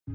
Ce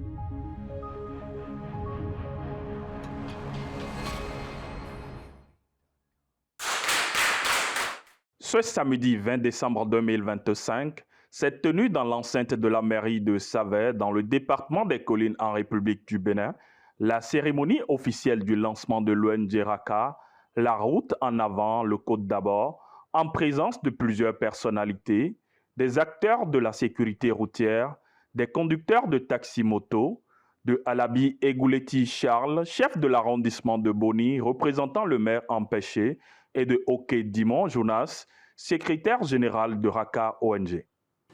samedi 20 décembre 2025 s'est tenu dans l'enceinte de la mairie de Savè, dans le département des Collines en République du Bénin, la cérémonie officielle du lancement de l'ONG RACA, la route en avant, le Côte d'abord, en présence de plusieurs personnalités, des acteurs de la sécurité routière, des conducteurs de taxi-moto, de Alabi Egouleti Charles, chef de l'arrondissement de Boni, représentant le maire empêché, et de Oké Dimon Jonas, secrétaire général de RACA ONG.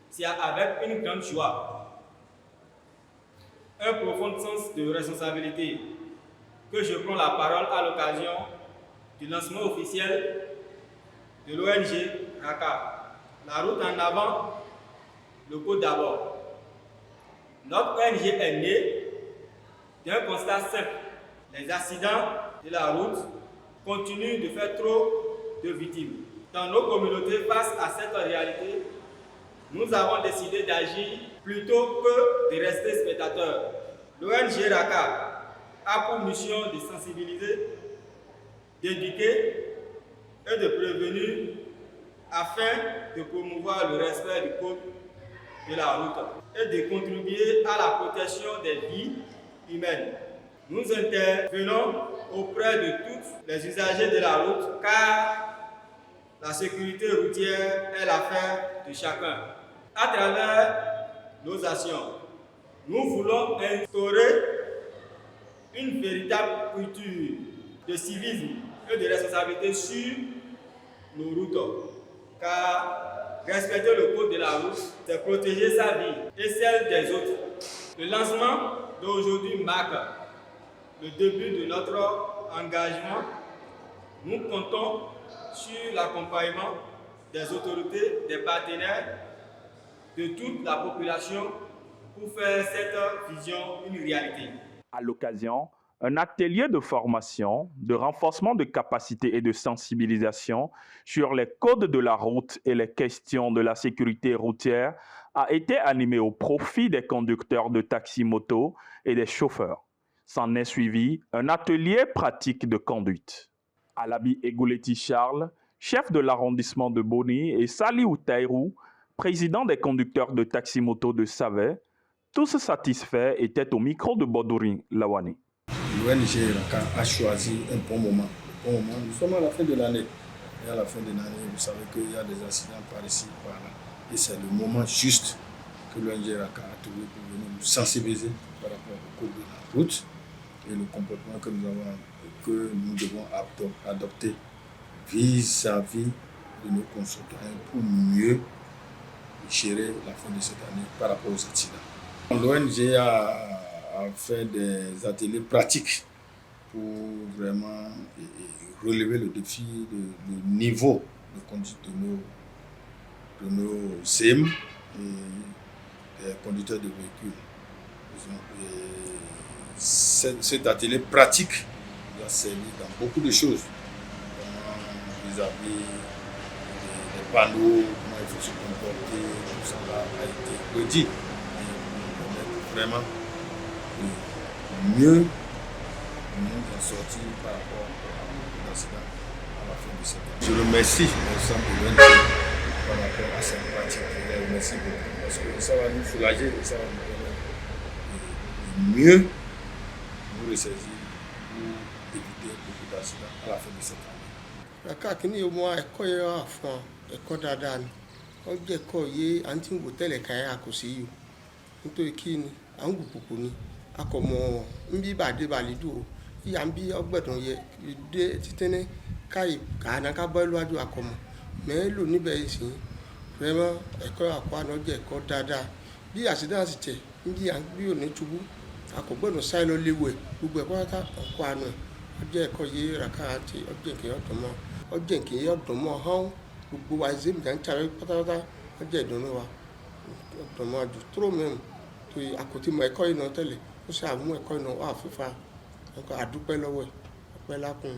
C'est avec une grande joie, un profond sens de responsabilité que je prends la parole à l'occasion du lancement officiel de l'ONG RACA. La route en avant, le Côte d'abord. Notre ONG est née d'un constat simple. Les accidents de la route continuent de faire trop de victimes. Dans nos communautés, face à cette réalité, nous avons décidé d'agir plutôt que de rester spectateurs. L'ONG RACA a pour mission de sensibiliser, d'éduquer et de prévenir afin de promouvoir le respect du code de la route et de contribuer à la protection des vies humaines. Nous intervenons auprès de tous les usagers de la route car la sécurité routière est l'affaire de chacun. À travers nos actions, nous voulons instaurer une véritable culture de civisme et de responsabilité sur nos routes. Car respecter le code de la route, c'est protéger sa vie et celle des autres. Le lancement d'aujourd'hui marque le début de notre engagement. Nous comptons sur l'accompagnement des autorités, des partenaires, de toute la population pour faire cette vision une réalité. À l'occasion, un atelier de formation, de renforcement de capacités et de sensibilisation sur les codes de la route et les questions de la sécurité routière a été animé au profit des conducteurs de taxi-moto et des chauffeurs. S'en est suivi un atelier pratique de conduite. Alabi Egouleti Charles, chef de l'arrondissement de Boni, et Saliou Taïrou, président des conducteurs de taxi-moto de Savè, tous satisfaits étaient au micro de Bodouri Lawani. L'ONG RACA a choisi un bon moment. Nous sommes à la fin de l'année. Et à la fin de l'année, vous savez qu'il y a des accidents par ici, par là. Et c'est le moment juste que l'ONG RACA a trouvé pour venir nous sensibiliser par rapport au code de la route et le comportement que nous devons adopter vis-à-vis de nos concitoyens pour mieux gérer la fin de cette année par rapport aux accidents. L'ONG a fait des ateliers pratiques pour vraiment relever le défi du niveau de conduite de nos CM et des conducteurs de véhicules. Cet atelier pratique nous a servi dans beaucoup de choses, vis-à-vis des panneaux, comment il faut se comporter, tout ça a été redit. Vraiment mieux en sortir par rapport à l'accident à la fin de cette année. Je remercie l'ensemble de l'ONG par rapport à cette pratique. Je les remercie beaucoup parce que ça va nous soulager et ça va nous permettre de mieux nous ressaisir pour éviter beaucoup d'accidents à la fin de cette année. RACA kìíní yóò mú ẹ̀kọ́ yẹn wà fún ẹ̀kọ́ dáadáa ni ó jẹ́ ẹ̀kọ́ yé à ń tí ń wò tẹ́lẹ̀ ká yẹn àkòsí yìí nítorí kí ni à ń gbùpùpù ni a kò mọ̀ ń bí bàdé bàlídù o ìyá ń bí ọgbẹ̀dùn yẹ dé títẹ́nẹ́ káyì kàánà ká bọ́ lọ́wọ́dù àkọ́mọ̀ mẹ́lò níbẹ̀ yìí sí vraiment ẹ̀kọ́ àkọ́ àná jẹ́ ẹ̀kọ́ dáadáa bí àṣìdá sì tẹ̀ ń bí à ń bí òní túbú a kò gbọ́dọ̀ sáì lọ léwu ẹ̀ gbogbo ẹ̀kọ́ ká ọkọ̀ àná ó jẹ́ ẹ̀kọ́ yé RACA àti ọjọ́ ìkẹyìn ọ̀dọ́mọ́ ọjọ́ ìkẹyìn ọ̀dọ́mọ́ hàn gbogbo wa ṣe ń jà ń tàwé pátápátá ọjọ́ ìdùnnú wa ọ̀dọ́mọ́ àjò tó mẹ́rin tó àkótí mọ ẹ̀kọ́ yìí náà tẹ́lẹ̀ ó ṣe àmú ẹ̀kọ́ yìí náà wà fífa àdúpẹ́ lọ́wọ́ ẹ̀ ọpẹ́ lákùn.